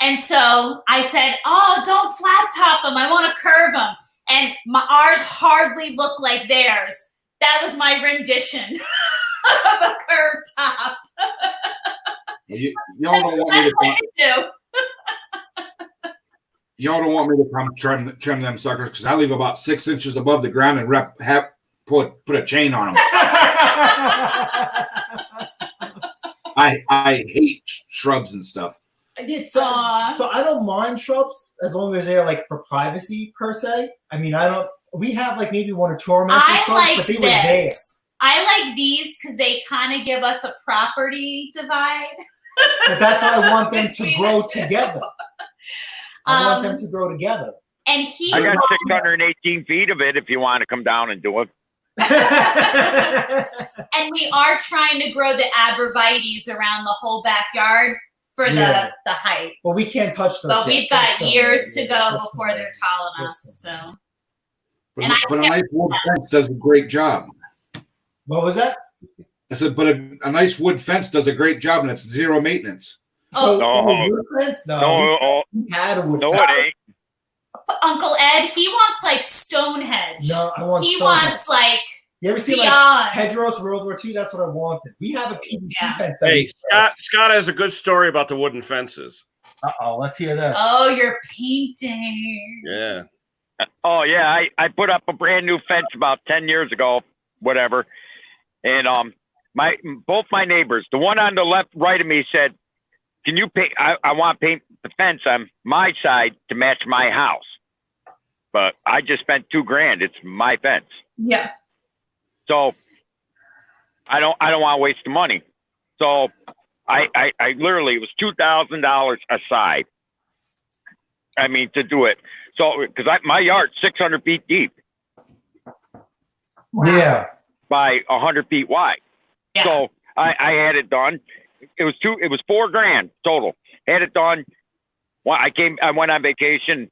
And so I said, "Oh, don't flat top them. I want to curve them." And ours hardly look like theirs. That was my rendition of a curved top. Y'all don't want me to come. Y'all don't want me to come trim them suckers because I leave about 6 inches above the ground and put a chain on them. I hate shrubs and stuff. So I don't mind shrubs as long as they're like for privacy per se. I mean, we have like maybe 1 or 2 ornamental shrubs, like but they were there. I like these because they kind of give us a property divide. But that's why I want them to grow together. I want them to grow together. And I got 618 feet of it if you want to come down and do it. And we are trying to grow the abrevieties around the whole backyard for the height. Well, we can't touch those. But we've got years to go before they're tall enough. So. But a nice wood fence does a great job. What was that? I said, but a nice wood fence does a great job, and it's zero maintenance. So No. wood fence? We had a wood fence. No, it ain't. Uncle Ed, he wants like Stonehenge. No, I want. He Stonehenge. wants like. You ever see beyond. like hedgerows World War II? That's what I wanted. We have a PVC fence. Hey, Scott has a good story about the wooden fences. Let's hear this. Oh, you're painting. Yeah. Oh yeah, I put up a brand new fence about 10 years ago, whatever. And both my neighbors, the one on the right of me said, "Can you paint? I want to paint the fence on my side to match my house." But I just spent $2,000. It's my fence. Yeah. So I don't want to waste the money. So I literally, it was $2,000 a side. I mean, to do it. So, because my yard's 600 feet deep. Wow. Yeah. By 100 feet wide. Yeah. So I had it done. It was $4,000 total. Had it done. Well, I went on vacation.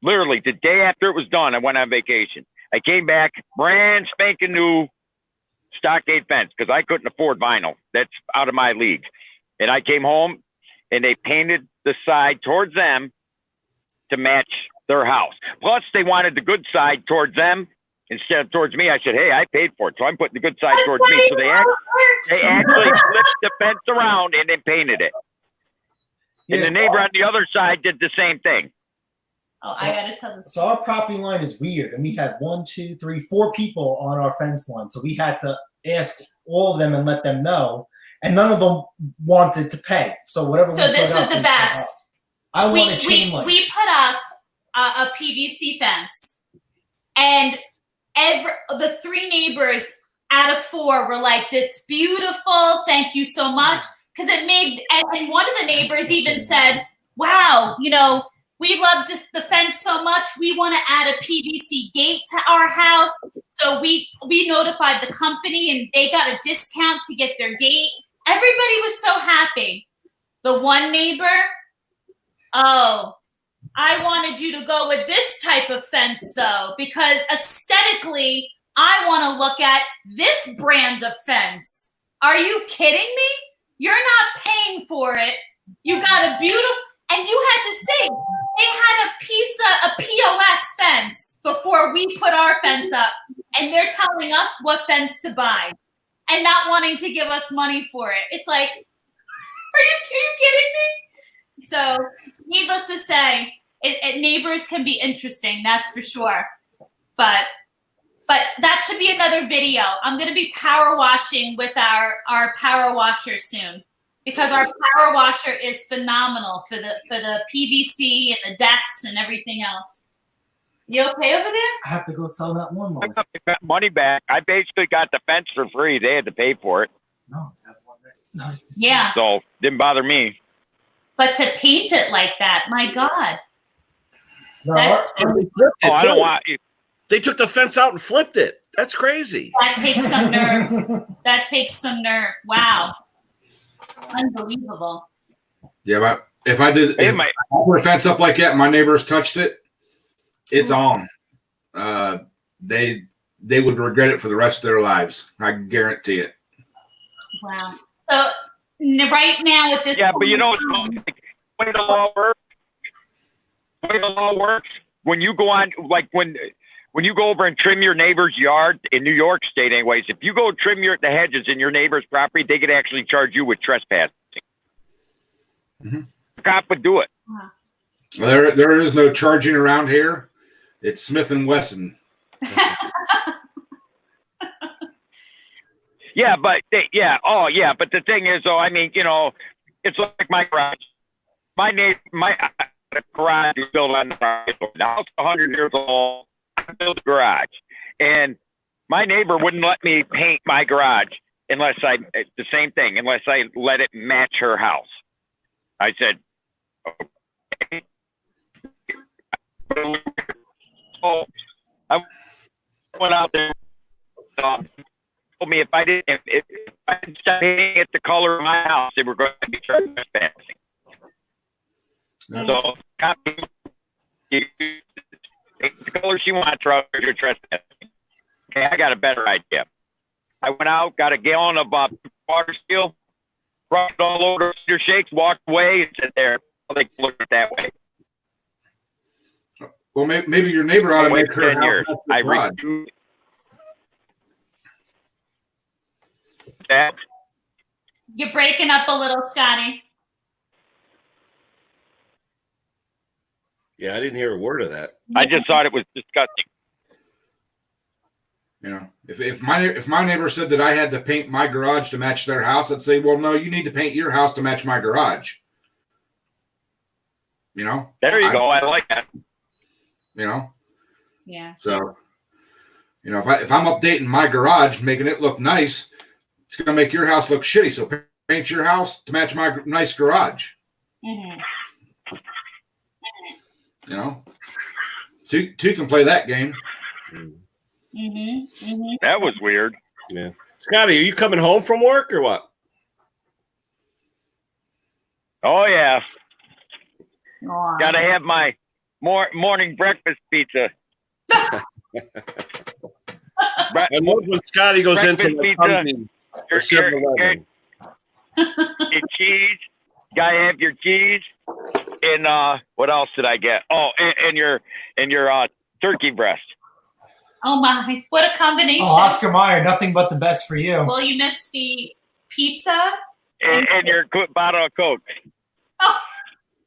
Literally the day after it was done, I went on vacation. I came back, brand spanking new stockade fence because I couldn't afford vinyl. That's out of my league. And I came home and they painted the side towards them to match their house. Plus they wanted the good side towards them instead of towards me. I said, "Hey, I paid for it, so I'm putting the good side towards me." So they actually flipped the fence around and then painted it. And the neighbor on the other side did the same thing. Oh, I gotta tell this. So our property line is weird, and we had 1, 2, 3, 4 people on our fence line. So we had to ask all of them and let them know, and none of them wanted to pay. So whatever. So this is the best. I want a chain link. We put up a PVC fence, and the 3 neighbors out of 4 were like, "That's beautiful. Thank you so much." Because it made, and one of the neighbors even said, "Wow, we loved the fence so much. We want to add a PVC gate to our house." So we notified the company and they got a discount to get their gate. Everybody was so happy. The one neighbor, "Oh, I wanted you to go with this type of fence though, because aesthetically, I want to look at this brand of fence." Are you kidding me? You're not paying for it. You got a beautiful, And you had to say they had a POS fence before we put our fence up, and they're telling us what fence to buy and not wanting to give us money for it. It's like, are you kidding me? So, needless to say, neighbors can be interesting, that's for sure. But that should be another video. I'm going to be power washing with our power washer soon, because our power washer is phenomenal for the PVC and the decks and everything else. You okay over there? I have to go sell that one. I got money back. I basically got the fence for free. They had to pay for it. No, that one there. No. Yeah. So didn't bother me. But to paint it like that, my God. No, I don't want you. They took the fence out and flipped it. That's crazy. That takes some nerve. That takes some nerve. Wow. Unbelievable. Yeah, but if I put a fence up like that and my neighbors touched it, it's on. They would regret it for the rest of their lives. I guarantee it. Wow. So right now at this Yeah, point, but you know, the way the law works, when you go on, like when you go over and trim your neighbor's yard in New York State, anyways, if you go trim the hedges in your neighbor's property, they could actually charge you with trespassing. Mm-hmm. The cop would do it. Well, there is no charging around here. It's Smith and Wesson. Yeah, but but the thing is, though, I mean, you know, it's like my garage. My garage is built on the property. The house is 100 years old. I built a garage, and my neighbor wouldn't let me paint my garage unless I let it match her house. I said, okay. So I went out there. Told me if I didn't start painting it the color of my house, they were going to be trespassing. So, the color she wants, you're trespassing. Okay, I got a better idea. I went out, got a gallon of water steel, brushed it all over your shakes, walked away, and said, "There, they can look at it that way." Well, maybe your neighbor ought to make her 10 years. I redo that. You're breaking up a little, Scotty. Yeah, I didn't hear a word of that. I just thought it was disgusting. You know, if my neighbor said that I had to paint my garage to match their house, I'd say, well, no, you need to paint your house to match my garage. You know? There you go. I like that. You know? Yeah. So, you know, if I'm updating my garage, making it look nice, it's going to make your house look shitty. So paint your house to match my nice garage. Mm-hmm. You know? Two can play that game. Mm-hmm. Mm-hmm. That was weird. Yeah. Scotty, are you coming home from work or what? Oh, yeah. Oh, Got to have my morning breakfast pizza. I love when Scotty goes Breakfast into the pizza. company or 7-Eleven. Your cheese. Got to have your cheese. And what else did I get? Oh, and your turkey breast. Oh my! What a combination! Oh, Oscar Mayer, nothing but the best for you. Well, you missed the pizza And your bottle of Coke. Oh,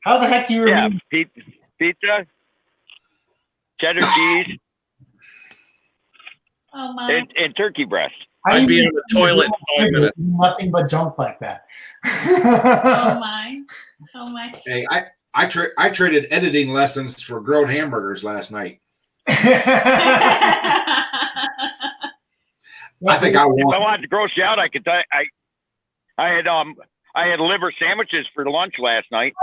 How the heck do you Yeah, remember? pizza, cheddar cheese, oh my! and turkey breast. I'd be in the toilet in 5 minutes. Nothing but junk like that. Oh my! Oh my! Hey, I traded editing lessons for grilled hamburgers last night. I think I If I won. wanted to gross you out, I could tell you, I had liver sandwiches for lunch last night.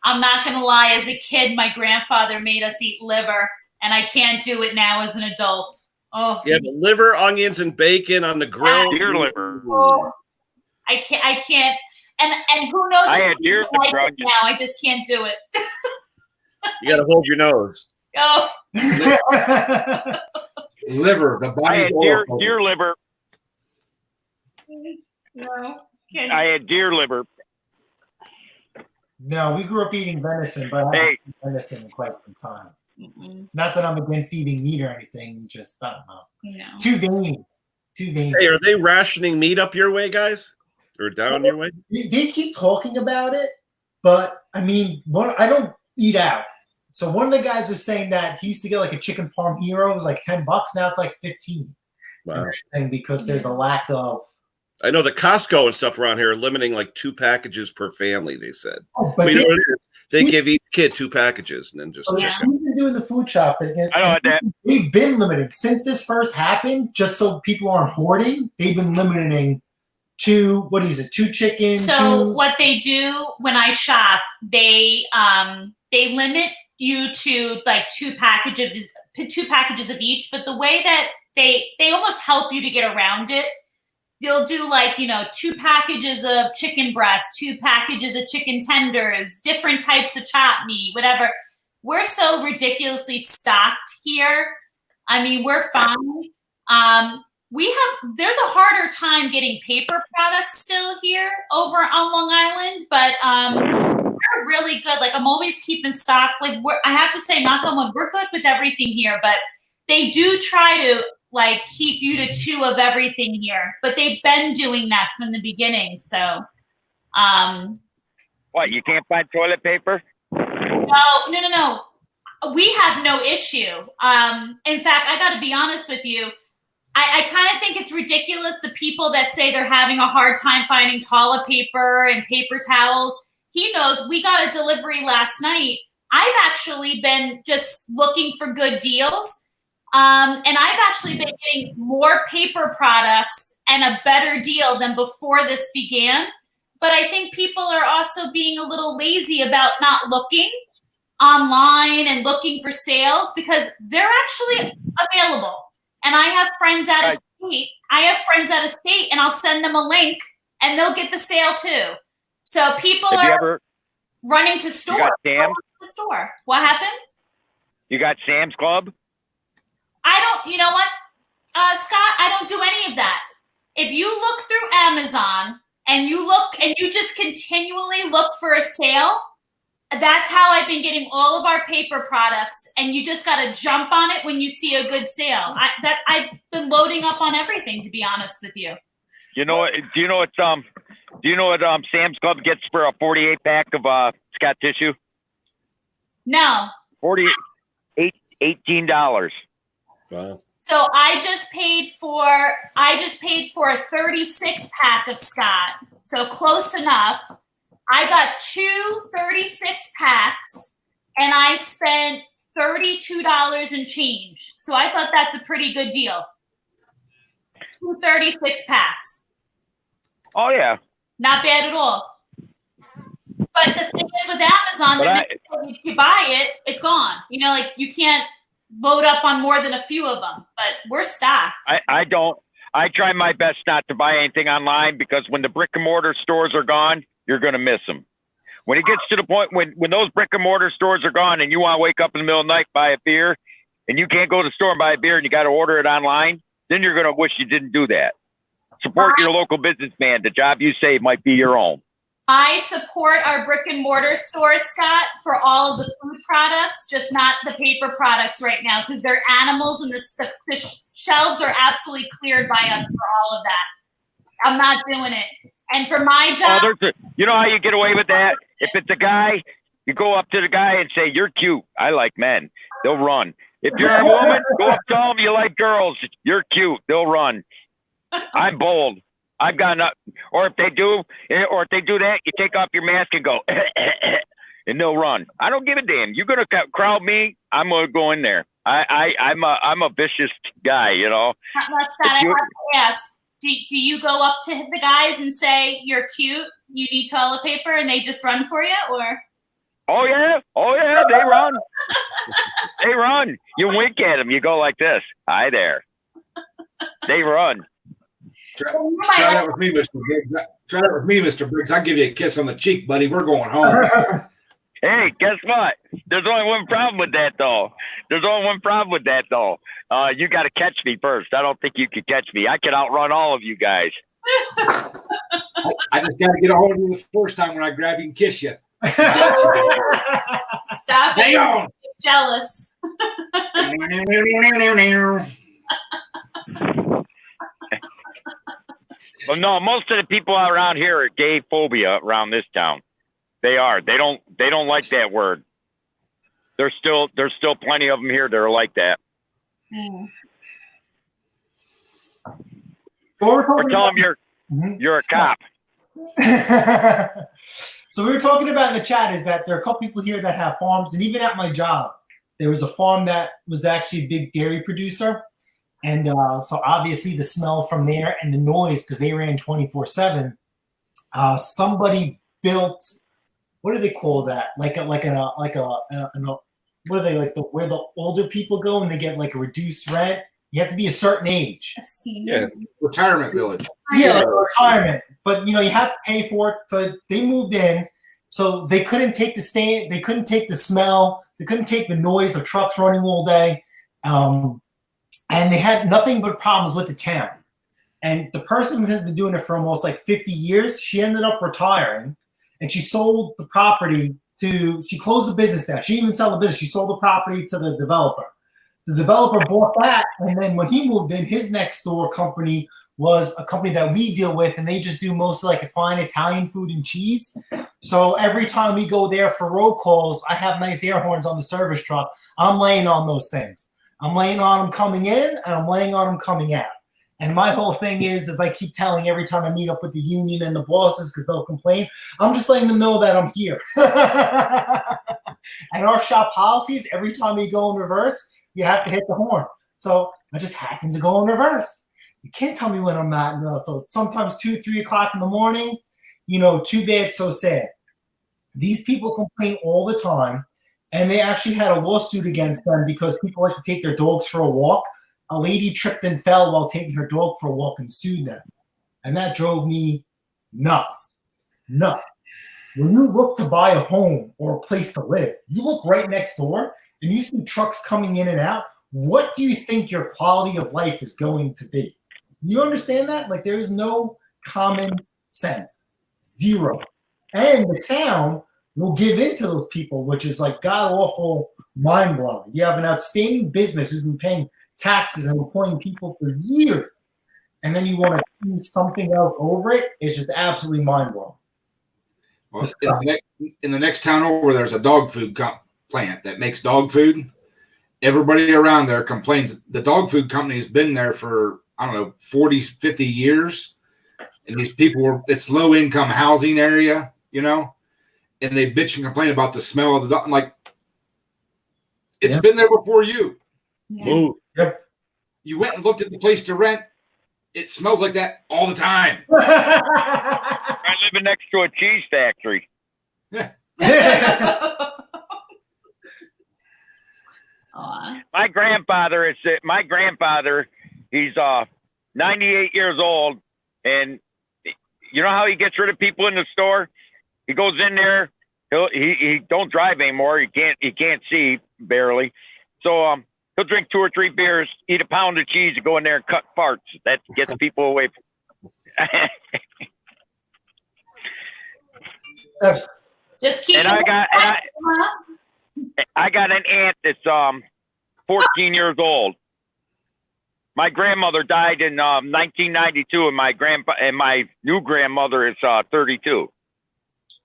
I'm not gonna lie. As a kid, my grandfather made us eat liver, and I can't do it now as an adult. Oh, Yeah, but liver, onions, and bacon on the grill. Deer liver. oh, I can't. And who knows? I if had deer I like liver. it now. I just can't do it. You got to hold your nose. Oh, Liver, the I body's had oil. deer liver. no. Can't. I had deer liver No, we grew up eating venison, but I haven't eaten venison in quite some time. Mm-mm. Not that I'm against eating meat or anything, just I don't know. No. Too veiny. Too veiny. Hey, are they rationing meat up your way, guys? Or down your way? They keep talking about it, but I mean, I don't eat out. So one of the guys was saying that he used to get like a chicken parm hero. It was like $10. Now it's like 15. Wow. Because there's a lack of. I know the Costco and stuff around here are limiting like 2 packages per family, they said. Oh, but you know what it is? They give each kid 2 packages and then just. We've been doing the food shopping. I know that. They've been limiting since this first happened, just so people aren't hoarding. They've been limiting 2 chickens. So what they do when I shop, they limit you to like 2 packages of each. But the way that they almost help you to get around it. They'll do like, 2 packages of chicken breast, 2 packages of chicken tenders, different types of chopped meat, whatever. We're so ridiculously stocked here. I mean, we're fine. There's a harder time getting paper products still here over on Long Island, but we're really good. Like I'm always keeping stock. Like I have to say, knock on wood, we're good with everything here, but they do try to like keep you to 2 of everything here, but they've been doing that from the beginning. So, what, you can't find toilet paper? No. We have no issue. In fact, I got to be honest with you. I kind of think it's ridiculous. The people that say they're having a hard time finding toilet paper and paper towels. He knows we got a delivery last night. I've actually been just looking for good deals. And I've actually been getting more paper products and a better deal than before this began. But I think people are also being a little lazy about not looking online and looking for sales because they're actually available. And I have friends out of state. And I'll send them a link and they'll get the sale too. So people are running to store. You got Sam's? The store. What happened? You got Sam's Club? You know what, Scott, I don't do any of that. If you look through Amazon and you just continually look for a sale, that's how I've been getting all of our paper products. And you just got to jump on it when you see a good sale. I've been loading up on everything, to be honest with you. You know what? Do you know what Sam's Club gets for a 48 pack of Scott tissue? No. $18. Wow. So I just paid for a 36 pack of Scott. So close enough. I got 2 36 packs and I spent $32 and change. So I thought that's a pretty good deal. 2 36 packs. Oh yeah. Not bad at all. But the thing is with Amazon, if you buy it, it's gone. Like you can't load up on more than a few of them, but we're stocked. I try my best not to buy anything online because when the brick and mortar stores are gone, you're going to miss them. When it gets to the point when those brick and mortar stores are gone and you want to wake up in the middle of the night, buy a beer, and you can't go to the store and buy a beer and you got to order it online, then you're going to wish you didn't do that. Support your local businessman. The job you save might be your own. I support our brick and mortar stores, Scott, for all of the food products, just not the paper products right now, because they're animals and the shelves are absolutely cleared by us for all of that. I'm not doing it. And for my job... you know how you get away with that? If it's a guy, you go up to the guy and say, "You're cute. I like men." They'll run. If you're a woman, go up to them. You like girls. You're cute. They'll run. I'm bold. I've got enough. Or if they do that, you take off your mask and go, and they'll run. I don't give a damn. You're gonna crowd me. I'm gonna go in there. I'm a vicious guy, Scott, I have to ask. Do you go up to the guys and say, "You're cute. You need toilet paper," and they just run for you, or? Oh yeah, they run. They run. You wink at them. You go like this. Hi there. They run. Try that with me, Mr. Briggs. Try that with me, Mr. Briggs. I'll give you a kiss on the cheek, buddy. We're going home. Hey, guess what? There's only one problem with that, though. You got to catch me first. I don't think you can catch me. I can outrun all of you guys. I just got to get a hold of you the first time when I grab you and kiss you. Stop Hang it. on. Jealous. Well, no, most of the people around here are gay phobia around this town. They are. They don't like that word. There's still plenty of them here that are like that. Mm. Or tell them you're a cop. So we were talking about in the chat is that there are a couple people here that have farms, and even at my job, there was a farm that was actually a big dairy producer. And so obviously the smell from there and the noise, because they ran 24/7. Somebody built, what do they call that? What are they, like where the older people go and they get like a reduced rent? You have to be a certain age. A senior. Retirement village. Yeah, like retirement. But you have to pay for it. So they moved in. So they couldn't take the stain, they couldn't take the smell, they couldn't take the noise of trucks running all day. And they had nothing but problems with the town. And the person who has been doing it for almost like 50 years, she ended up retiring, and she sold the property she closed the business down. She didn't even sell the business. She sold the property to the developer. The developer bought that, and then when he moved in, his next door company was a company that we deal with, and they just do mostly like fine Italian food and cheese. So every time we go there for road calls, I have nice air horns on the service truck. I'm laying on those things. I'm laying on them coming in, and I'm laying on them coming out. And my whole thing is I keep telling every time I meet up with the union and the bosses, because they'll complain, I'm just letting them know that I'm here. And our shop policies, every time you go in reverse, you have to hit the horn. So I just happen to go in reverse. You can't tell me when I'm not. No. So sometimes 2, 3 o'clock in the morning, too bad, so sad. These people complain all the time. And they actually had a lawsuit against them because people like to take their dogs for a walk. A lady tripped and fell while taking her dog for a walk and sued them. And that drove me nuts. Nuts. When you look to buy a home or a place to live, you look right next door and you see trucks coming in and out. What do you think your quality of life is going to be? You understand that? Like, there's no common sense. Zero. And the town will give in to those people, which is like god-awful, mind-blowing. You have an outstanding business who's been paying taxes and employing people for years, and then you want to do something else over it. It's just absolutely mind-blowing. Well, in the next town over, there's a dog food plant that makes dog food. Everybody around there complains. The dog food company has been there for, 40, 50 years. And these people it's low-income housing area, and they bitch and complain about the smell of the dog. I'm like, it's been there before you. Yeah. Move. Yep. You went and looked at the place to rent. It smells like that all the time. I'm living next to a cheese factory. Aw. My grandfather, he's 98 years old, and you know how he gets rid of people in the store? He goes in there. He don't drive anymore. He can't see barely. So he'll drink 2 or 3 beers, eat a pound of cheese, and go in there and cut farts. That gets people away from. Just keep. And I got an aunt that's 14 years old. My grandmother died in 1992, and my new grandmother is 32.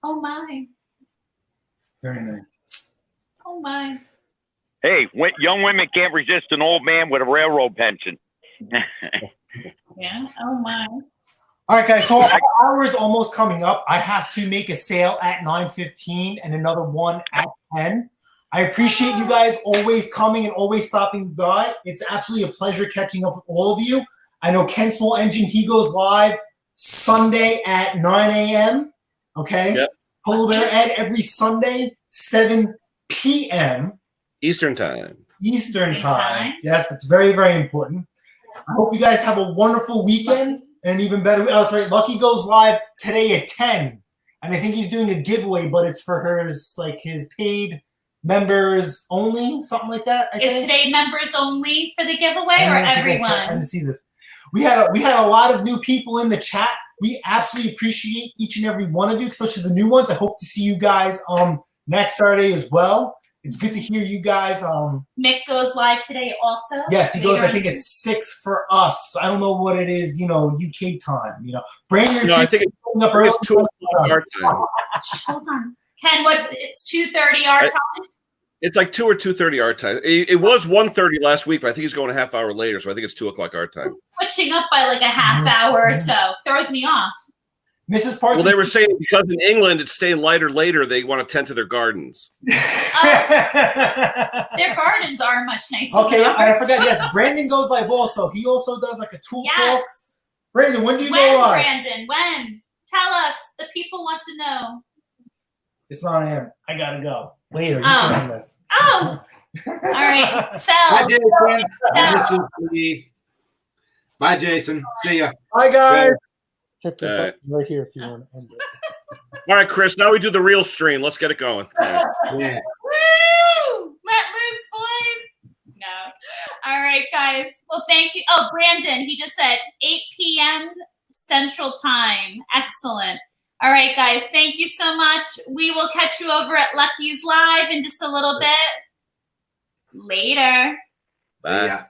Oh my. Very nice. Oh my. Hey, young women can't resist an old man with a railroad pension. Yeah. Oh my. All right, guys. So our hour is almost coming up. I have to make a sale at 9:15 and another one at 10. I appreciate you guys always coming and always stopping by. It's absolutely a pleasure catching up with all of you. I know Ken Small Engine, he goes live Sunday at 9 a.m. Okay. Yep. Pullerbear Ed every Sunday, 7 p.m. Eastern time. Eastern Same time. time. Yes, it's very, very important. I hope you guys have a wonderful weekend and even better. Oh, that's right. Lucky goes live today at 10. And I think he's doing a giveaway, but it's for his paid members only, something like that. I Is think. today members only for the giveaway, or I everyone? didn't see this. We had a lot of new people in the chat We absolutely appreciate each and every one of you, especially the new ones. I hope to see you guys next Saturday as well. It's good to hear you guys. Mick goes live today also. Yes, he goes. Later I think on. it's 6 for us. I don't know what it is. UK time. Brandon. No, I think it's up early. it's 2 o'clock our time. Hold on, Ken. It's 2:30 our time. It's like 2 or 2:30 our time. It was 1:30 last week, but I think he's going a half hour later, so I think it's 2 o'clock our time. Switching up by like a half hour or so throws me off. Mrs. Parts. Well, they were saying because in England it's staying lighter later, they want to tend to their gardens. Their gardens are much nicer. Okay, I forgot. Yes, Brandon goes live also. He also does like a tool talk. Yes. Brandon, when do you When, go live? Brandon? When? Tell us. The people want to know. It's not him. I gotta go. Later. You Oh. can end this. Oh. All right. Bye, Sell. Jason. This is the. Bye, Jason. See ya. Hi, guys. Hit the All right. button right here if you want to end it. All right, Chris. Now we do the real stream. Let's get it going. All right. Yeah. Woo! Let loose, boys. No. All right, guys. Well, thank you. Oh, Brandon, he just said 8 p.m. Central Time. Excellent. All right, guys. Thank you so much. We will catch you over at Lucky's Live in just a little bit. Later. See ya.